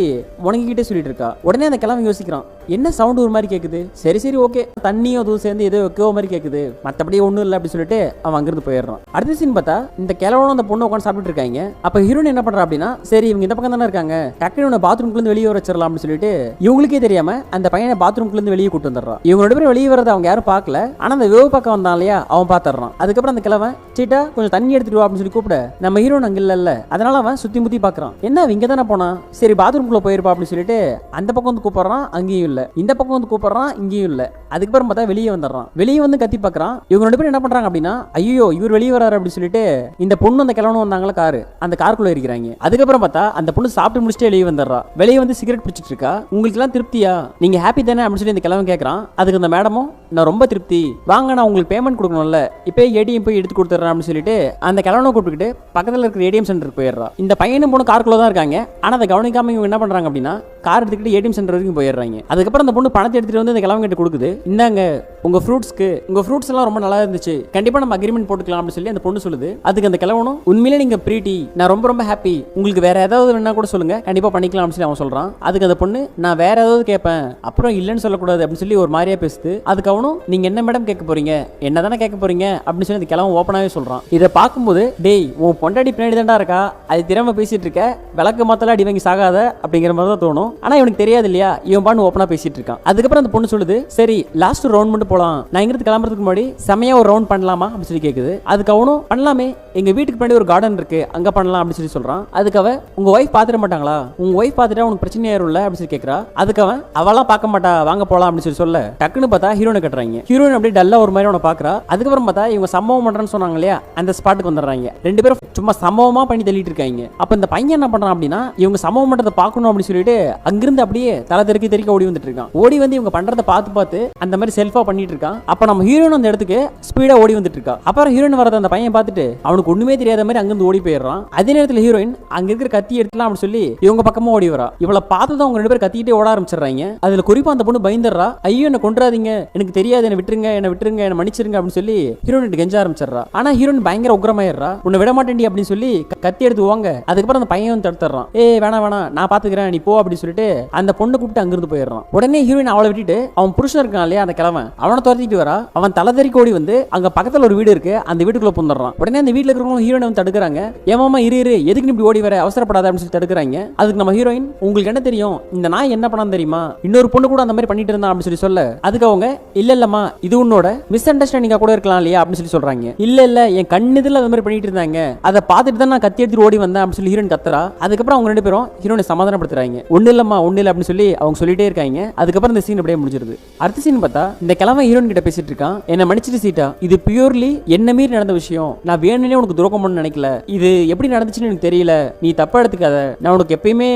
உனங்கிட்டே சொல்லிட்டு இருக்கா. உடனே அந்த கிழவன் யோசிக்கிறான், என்ன சவுண்ட் ஒரு மாதிரி கேக்குது, சரி சரி ஓகே தண்ணியும் அதுவும் சேர்ந்து ஏதோ வைக்கோ மாதிரி கேக்குது, மற்றபடி ஒன்றும் இல்லை அப்படின்னு சொல்லிட்டு அவன் அங்கிருந்து போயிடுறான். அடுத்த சீன் பார்த்தா இந்த கிழவனும் அந்த பொண்ணு உட்காந்து சாப்பிட்டு இருக்காங்க. அப்ப ஹீரோயின் என்ன பண்றா அப்படின்னா, சரி இவங்க இந்த பக்கம் தானே இருக்காங்க, டக்குனு பாத்ரூம்குள்ள இருந்து வெளியே வச்சிடலாம் அப்படின்னு சொல்லிட்டு இவங்களுக்கே தெரியாம அந்த பையனை பாத்ரூம்குள்ள இருந்து வெளியே கூட்டு வந்துடுறான். இவங்க 2 பேரும் வெளியே வரதை அவங்க யாரும் பார்க்கல, ஆனா அந்த வேவு பக்கம் வந்தான் இல்லையா அவன் பார்த்துறான். அதுக்கப்புறம் அந்த கிழவன் சீட்டா கொஞ்சம் தண்ணி எடுத்துட்டு வா அப்படின்னு சொல்லி கூப்பிட நம்ம ஹீரோன் அங்க இல்ல, அதனால அவன் சுத்தி முத்தி பாக்குறான். என்ன இங்க தானே போனா, சரி பாத்ரூம்குள்ள போயிருப்பா அப்படின்னு சொல்லிட்டு அந்த பக்கம் வந்து கூப்பிடுறான், அங்கேயும் இல்ல, இந்த பக்கம் வந்து கூப்பிடுறான், இங்கேயும் இல்ல. அதுக்கப்புறம் பார்த்தா வெளியே வந்துடுறான். வெளியே வந்து கத்தி பாக்குறான். இவங்க 2 பேரும் என்ன பண்றாங்க அப்படின்னா, ஐயோ இவர் வெளியே வராரு அப்படின்னு சொல்லிட்டு இந்த பொண்ணு அந்த கிழவனும் வந்தாங்களா காரு, அந்த காருக்குள்ள இருக்கிறாங்க. அதுக்கப்புறம் பார்த்தா அந்த பொண்ணு சாப்பிட்டு முடிச்சுட்டு வெளியே வந்துடுறா. வெளியே வந்து சிகரெட் பிடிச்சிட்டு இருக்கா. உங்களுக்கு எல்லாம் திருப்தியா, நீங்க ஹாப்பி தானே அப்படின்னு சொல்லி இந்த கிழவன் கேட்கறான். அதுக்கு அந்த மேடமும் நான் ரொம்ப திருப்தி, வாங்க நான் உங்களுக்கு பேமெண்ட் கொடுக்கணும்ல, இப்போ ஏடிஎம் போய் எடுத்து கொடுத்துறேன் அப்படின்னு சொல்லிட்டு அந்த கிழவனை கூப்பிட்டுக்கிட்டு பக்கத்தில் இருக்கிற ஏடிஎம் சென்டருக்கு போயிடுறா. இந்த பையனும் பொண்ணு காருக்குள்ள தான் இருக்காங்க. ஆனா அதை கவனிக்காம இவங்க என்ன பண்றாங்க அப்படின்னா கார் எடுத்துக்கிட்டு ஏடிஎம் சென்டர் வரைக்கும் போயிடுறாங்க. அதுக்கப்புறம் அந்த பொண்ணு பணத்தை எடுத்துட்டு வந்து இந்த கிழவன் கிட்ட கொடுக்குது, இந்தாங்க உங்க ஃப்ரூட்ஸ் எல்லாம் ரொம்ப நல்லா இருந்துச்சு, கண்டிப்பா நம்ம அக்ரிமெண்ட் போட்டுக்கலாம் அப்படின்னு சொல்லி அந்த பொண்ணு சொல்லுது. அதுக்கு அந்த கிழவனும் உண்மையிலே நீங்க பிரீட்டி, நான் ரொம்ப ரொம்ப ஹாப்பி, உங்களுக்கு வேற ஏதாவது வேணா கூட சொல்லுங்க, கண்டிப்பா பண்ணிக்கலாம் அப்படின்னு சொல்லி அவன் சொல்றான். அதுக்கு அந்த பொண்ணு நான் வேற ஏதாவது கேட்பேன், அப்புறம் இல்லைன்னு சொல்லக்கூடாது அப்படின்னு சொல்லி ஒரு மாதிரியா பேசுது. அதுக்கு அவனும் நீங்க என்ன மேடம் கேட்க போறீங்க, என்ன தானே கேட்க போறீங்க அப்படின்னு சொல்லி அந்த கிழவன் ஓப்பனாவே சொல்றான். இதை பார்க்கும்போது டேய் உன் பொண்டாடி பின்னாடி தான்டா இருக்கா, அது திறமை பேசிட்டு இருக்க, விளக்கு மாத்தல அடி வாங்கி சாகாத அப்படிங்கிற மாதிரி தான் தோணும். ஆனா இவனுக்கு தெரியாது இல்லையா, இவன் பான்னு ஓப்பனா பேசிட்டு இருக்கான். அதுக்கப்புறம் அந்த பொண்ணு சொல்லுது, சரி லாஸ்ட் ரவுண்ட் மட்டும் போலாம், நான் இங்கிருந்து கிளம்புறதுக்கு முன்னாடி செமையா ஒரு ரவுண்ட் பண்ணலாமா அப்படின்னு சொல்லி கேக்குது. அதுக்கு அவனும் பண்ணலாமே, எங்க வீட்டுக்கு பின்னாடி ஒரு கார்டன் இருக்கு, அங்க பண்ணலாம் அப்படின்னு சொல்லி சொல்றான். அதுக்கு அவ உங்க ஒய்ஃப் பாத்துட மாட்டாங்களா, உங்க ஒய்ஃப் பாத்துட்டா உனக்கு பிரச்சனை ஆயிரும்ல அப்படின்னு சொல்லி கேக்குறா. அதுக்கு அவன் அவெல்லாம் பார்க்க மாட்டா, வாங்க போலாம் அப்படின்னு சொல்லி சொல்ல டக்குன்னு பார்த்தா ஹீரோனை காட்டுறாங்க. ஹீரோயின் அப்படியே டல்லா ஒரு மாதிரி அவனை பாக்குறா. அதுக்கப்புறம் பார்த்தா இவங்க சம்பவம் பண்றேன்னு சொன்னாங்க இல்லையா, அந்த ஸ்பாட்டுக்கு வந்துடுறாங்க. ரெண்டு பேரும் சும்மா சம்பவமா பண்ணி தள்ளிட்டு இருக்காங்க. அப்ப இந்த பையன் என்ன பண்றான் அப்படின்னா, இவங்க சம்பவம் பண்றதை பார்க்கணும் அப்படின்னு சொல்லிட்டு அங்கிருந்து அப்படியே தலை தெறிக்க ஓடி வந்துட்டு இருக்கான். ஓடி வந்து இவங்க பண்றதை பார்த்து அந்த மாதிரி செல்ஃபா பண்ணிட்டு இருக்கான். அப்ப நம்ம ஹீரோயின் அந்த இடத்துக்கு ஸ்பீடா ஓடி வந்துட்டு இருக்கா. அப்புறம் ஹீரோயின் வரத அந்த பையன் பார்த்துட்டு அவனுக்கு ஒண்ணுமே தெரியாத மாதிரி அங்கிருந்து ஓடி போயிடுறான். அதே நேரத்தில் ஹீரோயின் அங்க இருக்கிற கத்தி எடுக்கலாம் அப்படின்னு சொல்லி இவங்க பக்கமா ஓடி வரா. இவளை பார்த்ததும் அவங்க ரெண்டு பேரும் கத்திக்கிட்டே ஓட ஆரம்பிச்சிடுறாங்க. அதுல குறிப்பா அந்த பொண்ணு பயந்துடுறா. ஐயோ என்ன கொன்றாதீங்க, எனக்கு தெரியாது, என்ன விட்டுருங்க, என்ன மன்னிச்சிருங்க அப்படின்னு சொல்லி ஹீரோயின் கெஞ்ச ஆரம்பிச்சிடுறா. ஆனா ஹீரோயின் பயங்கர உக்ரமாயிடுறா. உன்னை விட மாட்டேன்டி அப்படின்னு சொல்லி கத்தி எடுத்து வாங்க. அதுக்கப்புறம் அந்த பையன் தடுத்துறான். வேணாம் நான் பாத்துக்கிறேன், நீ போ அப்படின்னு சொல்லிட்டு அந்த பொண்ணு கூப்பிட்டு அங்கிருந்து போயிடுறான். உடனே ஹீரோயின் அவளை விட்டுட்டு அவன் புருஷன் இருக்கான் இல்லையா அந்த கிழவன், அவனை துரத்திட்டு வரா. அவன் தலைதறிக்கு ஓடி வந்து அங்க பக்கத்துல ஒரு வீடு இருக்கு, அந்த வீட்டுக்குள்ள புந்துடுறான். உடனே அந்த வீட்டுல இருக்கிறவங்க ஹீரோயின் வந்து தடுக்கிறாங்க. ஏமாமா இரு எதுக்கு இப்படி ஓடி வர, அவசரப்படாத அப்படின்னு சொல்லி தடுக்கிறாங்க. அதுக்கு நம்ம ஹீரோயின், உங்களுக்கு என்ன தெரியும், இந்த நாய் என்ன பண்ணான்னு தெரியுமா, இன்னொரு பொண்ணு கூட அந்த மாதிரி பண்ணிட்டு இருந்தான் அப்படின்னு சொல்லி சொல்ல, அதுக்கு அவங்க இல்லம்மா இது உன்னோட மிஸ் அண்டர்ஸ்டாண்டிங்கா கூட இருக்கலாம் இல்லையா அப்படின்னு சொல்லி சொல்றாங்க. இல்ல என் கண்ணுதுல அந்த மாதிரி பண்ணிட்டு இருந்தாங்க, அதை பார்த்துட்டு தான் நான் கத்தி எடுத்துட்டு ஓடி வந்தேன் அப்படின்னு சொல்லி ஹீரோயின் கத்துறா. அதுக்கப்புறம் அவங்க ரெண்டு பேரும் ஹீரோனை சமாதானப்படுத்துறாங்க. ஒண்ணு இல்ல அப்படின்னு சொல்லி அவங்க சொல்லிட்டே இருக்காங்க. அதுக்கப்புறம் இந்த சீன் அப்படியே முடிஞ்சிருது. அடுத்த சீன் பார்த்தா இந்த கிழவன் ஹீரோயின் கிட்ட பேசிட்டு இருக்கான். என்ன மன்னிச்சிட்டு சீட்டா, இது பியூர்லி என்ன மீறி நடந்த விஷயம், நான் வேணும்னே உனக்கு துரோகம் பண்ண நினைக்கல, இது எப்படி நடந்துச்சுன்னு எனக்கு தெரியல, நீ தப்பா எடுத்துக்காத, நான் உனக்கு எப்பயுமே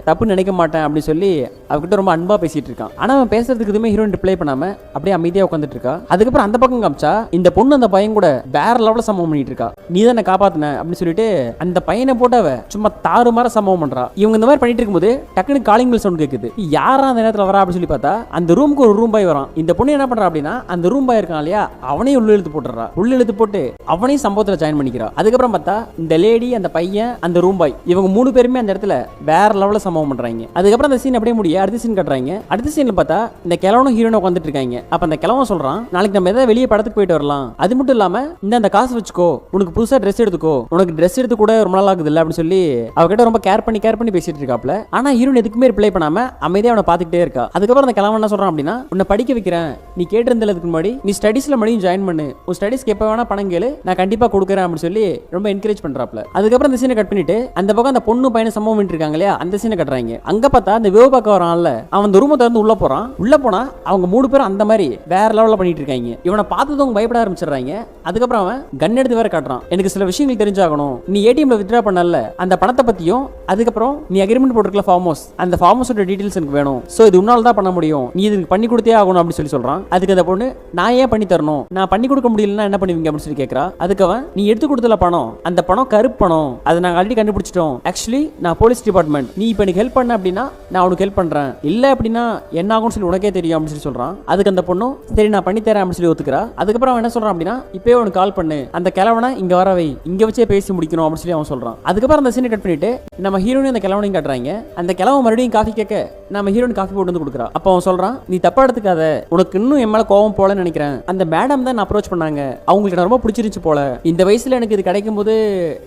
தப்பு நினைக்க மாட்டேன் அப்படின்னு சொல்லி அவகிட்ட ரொம்ப அன்பா பேசிட்டு இருக்கான். ஆனா அவன் பேசுறதுக்கு எதுவுமே ஹீரோயின் ரிப்ளை பண்ணாம அப்படியே அமைதியா உட்காந்துட்டு இருக்கா. அதுக்கப்புறம் அந்த பக்கம் காமிச்சா இந்த பொண்ணு அந்த பையன் கூட வேற லெவல்ல சம்பவம் பண்ணிட்டு இருக்கா. நீ தான் என்ன காப்பாத்தின அப்படின்னு சொல்லிட்டு அந்த பையனை போட்டு அவ சும்மா தாறுமாற சம்பவம் பண்றா. இவங்க இந்த மாதிரி பண்ணிட்டு இருக்கும்போது டக்குனு காலிங் பெல் சவுண்ட் கேக்குது. யாரா அந்த நேரத்துல வரா அப்படின்னு சொல்லி பார்த்தா அந்த ரூமுக்கு ஒரு ரூம் பாய் வரான். இந்த பொண்ணு என்ன பண்றா அப்படின்னா அந்த ரூம் பாய் இருக்கான் இல்லையா, அவனையும் உள்ள இழுத்து போட்டுறா. உள்ள இழுத்து போட்டு அவனையும் சம்பவத்துல ஜாயின் பண்ணிக்கிறா. அதுக்கப்புறம் பார்த்தா இந்த லேடி, அந்த பையன், அந்த ரூம் பாய், இவங்க மூணு பேருமே அந்த இடத்துல வேற லெவல்ல சம்பவம் பண்றாங்க. அதுக்கப்புறம் அந்த சீன் அப்படியே முடிய அடுத்த சீன் கட்டுறாங்க. அடுத்த சீன்ல பார்த்தா இந்த கிழவனும் ஹீரோனும் உட்காந்துட்டு இருக்காங்க. அப்ப அந்த கிழவன் சொல்றான், நாளைக்கு நம்ம ஏதாவது வெளியே படத்துக்கு போயிட்டு வரலாம், அது மட்டும் இல்லாம இந்த காசு வச்சுக்கோ, உனக்கு புதுசா ட்ரெஸ் எடுத்துக்கோ, உனக்கு ட்ரெஸ் எடுத்து கூட ரொம்ப நாள் ஆகுது இல்ல அப்படின்னு சொல்லி அவகிட்ட ரொம்ப கேர் பண்ணி பேசிட்டு இருக்காப்ல. ஆனா ஹீரோன் எதுக்குமே ரிப்ளை பண்ணாம அமைதியா அவனை பார்த்துக்கிட்டே இருக்கா. அதுக்கப்புறம் அந்த கிழவன் என்ன சொல்றான் அப்படின்னா, உன்னை படிக்க வைக்கிறேன், நீ கேட்டிருந்ததுக்கு முன்னாடி நீ ஸ்டடீஸ்ல மறுபடியும் ஜாயின் பண்ணு, உன் ஸ்டடீஸ்க்கு எப்ப வேணா பணம் கேளு, நான் கண்டிப்பா கொடுக்குறேன் அப்படின்னு சொல்லி ரொம்ப என்கரேஜ் பண்றாப்ல. அதுக்கப்புறம் அந்த சீனை கட் பண்ணிட்டு அந்த பக்கம் அந்த பொண்ணு பையனை சம்பவம் பண்ணிட்டு இருக்காங்க இல்லையா, அந்த சீனை கட்டுறாங்க. அங்க பார்த்தா அந்த விவோ பார்க்க வரான்ல, அவன் அந்த ரூமை திறந்து உள்ள போறான். உள்ள போனா அவங்க மூணு பேரும் அந்த மாதிரி வேற லெவல்ல பண்ணிட்டு இருக்காங்க. இவனை பார்த்ததும் பயப்பட ஆரம்பிச்சிடுறாங்க. அதுக்கப்புறம் அவன் கன் எடுத்து வேற காட்டுறான். எனக்கு சில விஷயங்கள் தெரிஞ்சாகணும், நீ ஏடிஎம்ல வித்ட்ரா பண்ணல அந்த பணத்தை பத்தியும், அதுக்கப்புறம் நீ அக்ரிமெண்ட் போட்டுருக்கல ஃபார்ம் ஹவுஸ், அந்த ஃபார்ம் ஹவுஸோட டீடைல்ஸ் எனக்கு வேணும், சோ இது உன்னால தான் பண்ண முடியும், நீ இதுக்கு பண்ணி கொடுத்தே ஆகணும் அப்படின்னு சொல்லி சொல்றான். அதுக்கு அந்த பொண்ணு, நான் ஏன் பண்ணி தரணும், நான் பண்ணி கொடுக்க முடியலன்னா என்ன பண்ணுவீங்க அப்படின்னு சொல்லி கேட்கறா. அதுக்கு அவன், நீ எடுத்து கொடுத்தல பணம், அந்த பணம் கருப்பு பணம், அதை நாங்கள் ஆல்ரெடி கண்டுபிடிச்சிட்டோம், ஆக்சுவலி நான் போலீஸ் டிபார்ட்மெண்ட், நீ இப்போ எனக்கு ஹெல்ப் பண்ண அப்படின்னா நான் உனக்கு ஹெல்ப் பண்றேன், இல்ல அப்படின்னா என்ன ஆகும்னு சொல்லி உனக்கே தெரியும் அப்படின்னு சொல்லி சொல்றான். அதுக்கு அந்த பொண்ணு, சரி நான் பண்ணி தரேன் அப்படின்னு சொல்லி ஒத்துக்கிறா. அதுக்கப்புறம் அவன் என்ன சொல்றான் அப்படின்னா, இப்பவே உனக்கு கால் பண்ணு, அந்த கிழவனை இங்க வரவை, இங்க வச்சே பேசி முடிக்கணும் அப்படின்னு சொல்லி அவன் சொல்றான். அதுக்கப்புறம் அந்த சீனை கட் பண்ணிட்டு நம்ம ஹீரோயின் அந்த கிழவனையும் காட்டுறாங்க. அந்த கிழவன் மறுபடியும் காஃபி கேட்க நம்ம ஹீரோயின் காஃபி போட்டு வந்து கொடுக்குறா. அப்போ அவன் சொல்றான், நீ தப்பா எடுத்துக்காத, உனக்கு இன்னும் என் மேல கோவம் போலன்னு நினைக்கிறேன், அந்த மேடம் தான் அப்ரோச் பண்ணாங்க, அவங்களுக்கு நான் ரொம்ப பிடிச்சிருச்சு போல, இந்த வயசுல எனக்கு இது கிடைக்கும் போது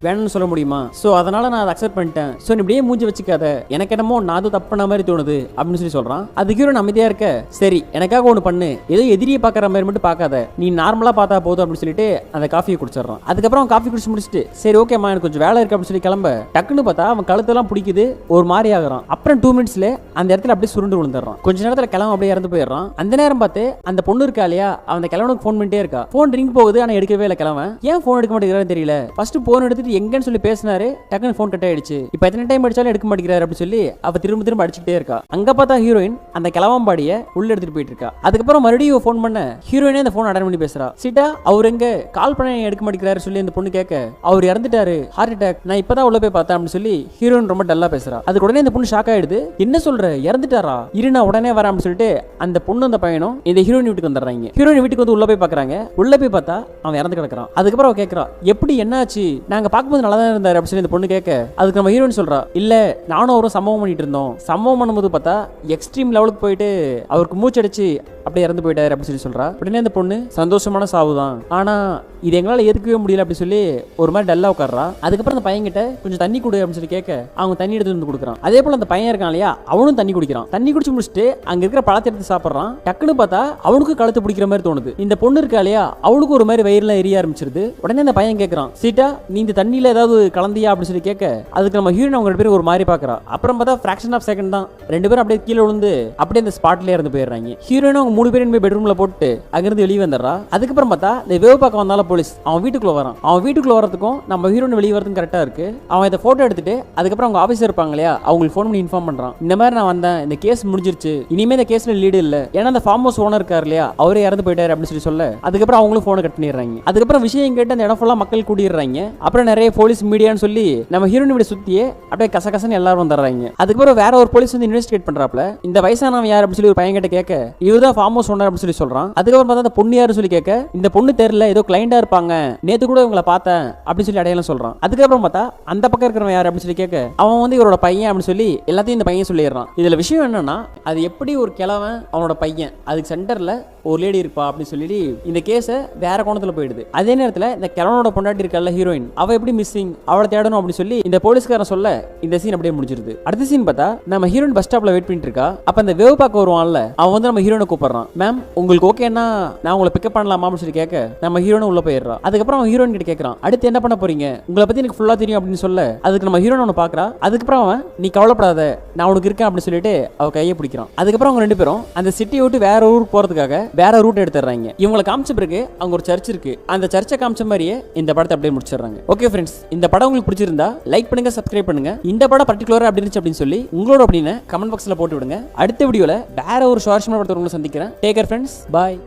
வேணும்னு சொல்ல முடியுமா, சோ அதனால நான் அதை அக்செப்ட் பண்ணிட்டேன், சோ நீ இப்படியே மூஞ்சி வச்சுக்காத, எனக்கு என்னமோ நான் அது தப்பு பண்ண மாதிரி தோணுது அப்படின்னு சொல்லி சொல்றான். அது ஹீரோயின் அமைதியா இருக்க, சரி எனக்காக ஒன்று பண்ணு, ஏதோ எதிரியை பார்க்குற மாதிரி மட்டும் பார்க்காத, நீ நார்மலா பார்த்தா போதும் அப்படின்னு சொல்லிட்டு அந்த காஃபியை குடிச்சிடறான். அதுக்கப்புறம் காஃபி குடிச்சு முடிச்சுட்டு, சரி ஓகேம்மா எனக்கு கொஞ்சம் வேலை இருக்கு அப்படின்னு சொல்லி கிளம்ப, டக்குன்னு பார்த்தா அவன் கழுத்தெல்லாம் பிடிக்குது, ஒரு மாதிரி ஆகுறான். அப்புறம் 2 மினிட்ஸ்ல அந்த இடத்துல அப்படியே சுருண்டு விழுந்துடுறான். கொஞ்ச நேரத்துல கிளம்ப அப்படியே இறந்து போயிடுறான். அந்த நேரம் பார்த்து அந்த பொண்ணு இருக்கா இல்லையா, அந்த கிழவனுக்கு ஃபோன் பண்ணிட்டே இருக்கா. ஃபோன் ரிங் போகுது, ஆனா எடுக்கவே இல்லை கிழவன். ஏன் ஃபோன் எடுக்க மாட்டேங்கிறாரு தெரியல. ஃபர்ஸ்ட் ஃபோன் எடுத்துட்டு எங்கன்னு சொல்லி பேசினாரு, டக்குன்னு ஃபோன் கட் ஆயிடுச்சு. இப்போ எத்தனை டைம் அடிச்சாலும் எடுக்க மாட்டேங்கிறாரு அப்படின்னு சொல்லி அவ திரும்ப அடிச்சுட்டே இருக்கா. அங்க பார்த்தா ஹீரோயின் அந்த கிழவன் பாடிய உள்ள எடுத்துட்டு போயிட்டு இருக்கா. அதுக்கப்புறம் மறுபடியும் ஃபோன் பண்ண ஹீரோயினே அந்த ஃபோன் அட்டன் பண்ணி பேசுறா. சீட்டா அவர் எங்க கால் பண்ண எடுக்க மாட்டேங்கிறாரு சொல்லி அந்த பொண்ணு கேட்க, அவர் இறந்துட்டாரு, ஹார்ட் அட்டாக், நான் இப்பதான் உள்ள போய் பார்த்தேன் அப்படின்னு சொல்லி ஹீரோயின் ரொம்ப டல்லா பேசுறா. அதுக்கு உடனே அந்த பொண்ணு ஷாக் ஆயிடுது, என்ன சொல்ற, இறந்துட்டாரா, இரு நான் உடனே வரேன் அப்படின்னு சொல்லிட்டு அந்த பொண்ணு அந்த பையனும் இந்த ஹீரோயின் வீட்டுக்கு வந்துடுறாங்க. ஹீரோயின் வீட்டுக்கு வந்து உள்ள போய் பாக்குறாங்க. உள்ள போய் பார்த்தா அவன் இறந்து கிடக்குறான். அதுக்கப்புறம் அவ கேட்கறா, எப்படி என்னாச்சு, நாங்க பார்க்கும்போது நல்லா தான் இருந்தாரு அப்படின்னு சொல்லி இந்த பொண்ணு கேட்க, அதுக்கு நம்ம ஹீரோயின் சொல்றா, இல்ல நானும் அவரும் சம்பவம் பண்ணிட்டு இருந்தோம், சம்பவம் பண்ணும்போது பார்த்தா எக்ஸ்ட்ரீம் லெவலுக்கு போயிட்டு அவருக்கு மூச்சடிச்சு அப்படியே இறந்து போயிட்டாரு அப்படின்னு சொல்றா. உடனே அந்த பொண்ணு, சந்தோஷமான சாவுதான், ஆனா இது எங்களால ஏற்கவே முடியல அப்படின்னு சொல்லி ஒரு மாதிரி டல்லா உட்கார்றா. அதுக்கப்புறம் அந்த பையன் கிட்ட கொஞ்சம் தண்ணி கொடு அப்படின்னு சொல்லி கேட்க அவங்க தண்ணி எடுத்து வந்து கொடுக்குறான். அதே போல அந்த பையன் இருக்கான் இல்லையா, அவனும் தண்ணி குடிக்கிறான். தண்ணி குடிச்சு முடிச்சுட்டு அங்க இருக்கிற பழத்தை எடுத்து சாப்பிட்றான். டக்குன்னு பார்த்தா அவனுக்கு கழுத்து பிடிக்கிற மாதிரி தோணுது. இந்த பொண்ணு இருக்கா இல்லையா, அவளுக்கு ஒரு மாதிரி வயிறுலாம் எரிய ஆரம்பிச்சிருது. உடனே அந்த பையன் கேட்கறான், சீட்டா நீ இந்த தண்ணியில ஏதாவது கலந்தியா அப்படின்னு சொல்லி கேட்க, அதுக்கு நம்ம ஹீரோயின் அவங்க 2 பேரும் ஒரு மாதிரி பாக்குறா. அப்புறம் பார்த்தா ஃபிராக்ஷன் ஆஃப் செகண்ட் தான் 2 பேரும் அப்படியே கீழே விழுந்து அப்படியே அந்த ஸ்பாட்லயே இருந்து போயிடுறாங்க. ஹீரோயினும் அவங்க 3 பேரும் போய் பெட்ரூம்ல போட்டு அங்கிருந்து வெளியே வந்துடுறா. அதுக்கப்புறம் பார்த்தா இந்த வேவ் பார்க்க வந்தால போலீஸ் அவன் வீட்டுக்குள்ள வரான். அவன் வீட்டுக்குள்ள வரதுக்கும் நம்ம ஹீரோயின் வெளியே வரதுக்கும் கரெக்டா இருக்கு. அவன் இதை போட்டோ எடுத்துட்டு அதுக்கப்புறம் அவங்க ஆபீசர் இருப்பாங்க இல்லையா, அவங்களுக்கு ஃபோன் பண்ணி இன்ஃபார்ம் பண்றான். இந்த மாதிரி நான் வந்தேன், இந்த கேஸ் முடிஞ்சிருச்சு, இனிமே இந்த கேஸ்ல லீடு இல்ல, ஏன்னா அந்த ஃபார்ம் ஹவுஸ் ஓனர் இருக்காரு இல்லையா, அவரே இறந்து போயிட்டாரு அப்படின்னு சொல்ல அதுக்கப்புறம் அவங்களும் போனை கட் பண்ணிடுறாங்க. அதுக்கப்புறம் விஷயம் கேட்டு அந்த இடம் ஃபுல்லா மக்கள் கூடிடுறாங்க. அப்புறம் நிறைய போலீஸ் மீடியான்னு சொல்லி நம்ம ஹீரோயின் வீடு சுத்தியே அப்படியே கசகசன்னு எல்லாரும் வந்துடுறாங்க. அதுக்கப்புறம் வேற ஒரு போலீஸ் வந்து இன்வெஸ்டிகேட் பண்றாப்ல. இந்த வயசானவன் யார் அப்படின்னு சொல்லி ஒரு பையன் கிட்ட கேட்க இவர்தான் ஃபார்ம் ஹவுஸ் ஓனர் அப்படின்னு சொல்லி சொல்றான். அதுக்கப்புறம் பார்த்தா அந்த பொண்ணு யாருன்னு சொல்லி கேட்க இந்த பொண்ணு தெரியல, ஏதோ கிளைண்டா இருப்பாங்க, நேத்து கூட இவங்களை பார்த்தேன் அப்படின்னு சொல்லி அடையாளம் சொல்றான். அதுக்கப்புறம் பார்த்தா அந்த பக்கம் இருக்கிறவன் யார் அப்படின்னு சொல்லி கேட்க அவன் வந்து இவரோட பையன் அப்படின்னு சொல்லி எல்லாத்தையும் இந்த பையன் சொல்லிடுறான். இதுல விஷயம் என்னன்னா, அது எப்படி ஒரு கிழவன் அவனோட பையன் அதுக்கு சென்டர்ல ஒரு லேடி இருப்பா அப்படின்னு சொல்லி இந்த கேஸை வேற கோணத்துல போயிடுது. அதே நேரத்தில் இந்த கிழவனோட பொண்டாட்டி இருக்கல ஹீரோயின், அவ எப்படி மிஸ்ஸிங், அவளை தேடணும் அப்படின்னு சொல்லி இந்த போலீஸ்காரன் சொல்ல இந்த சீன் அப்படியே முடிஞ்சிருது. அடுத்த சீன் பார்த்தா நம்ம ஹீரோயின் பஸ் ஸ்டாப்ல வெயிட் பண்ணிட்டு இருக்கா. அப்ப அந்த வேவ் பார்க்க வருவான்ல, அவன் வந்து நம்ம ஹீரோனை கூப்பிடுறான். மேம் உங்களுக்கு ஓகேன்னா நான் உங்களை பிக்கப் பண்ணலாமா அப்படின்னு சொல்லி கேட்க நம்ம ஹீரோனை உள்ள போயிடுறான். அதுக்கப்புறம் அவன் ஹீரோயின் கிட்ட கேட்கறான், அடுத்து என்ன பண்ண போறீங்க, உங்களை பத்தி எனக்கு ஃபுல்லா தெரியும் அப்படின்னு சொல்ல அதுக்கு நம்ம ஹீரோன் அவனை பாக்குறா. அதுக்கப்புறம் அவன் நீ கவலைப்படாத நான் உனக்கு இருக்கேன் அப்படின்னு சொல்லிட்டு அவ கையை பிடிக்கிறான். அதுக்கப்புறம் அவங்க 2 பேரும் அந்த சிட்டியை விட்டு வேற ஊருக்கு போறதுக்காக வேற ரூட் எடுத்துறாங்க. இவங்களை காமிச்ச பிறகு அங்க ஒரு சர்ச் இருக்கு, அந்த சர்ச்சை காமிச்ச மாதிரியே இந்த படத்தை அப்படியே முடிச்சிடுறாங்க. ஓகே ஃப்ரெண்ட்ஸ், இந்த படம் உங்களுக்கு பிடிச்சிருந்தா லைக் பண்ணுங்க, சப்ஸ்கிரைப் பண்ணுங்க. இந்த படம் பர்டிகுலரா அப்படி இருந்துச்சு அப்படின்னு சொல்லி உங்களோட அப்படின்னு கமெண்ட் பாக்ஸ்ல போட்டு விடுங்க. அடுத்த வீடியோல வேற ஒரு சுவாரஸ்யமான படத்தை உங்களை சந்திக்கிறேன். டேக் கேர் ஃப்ரெண்ட்ஸ், பாய்.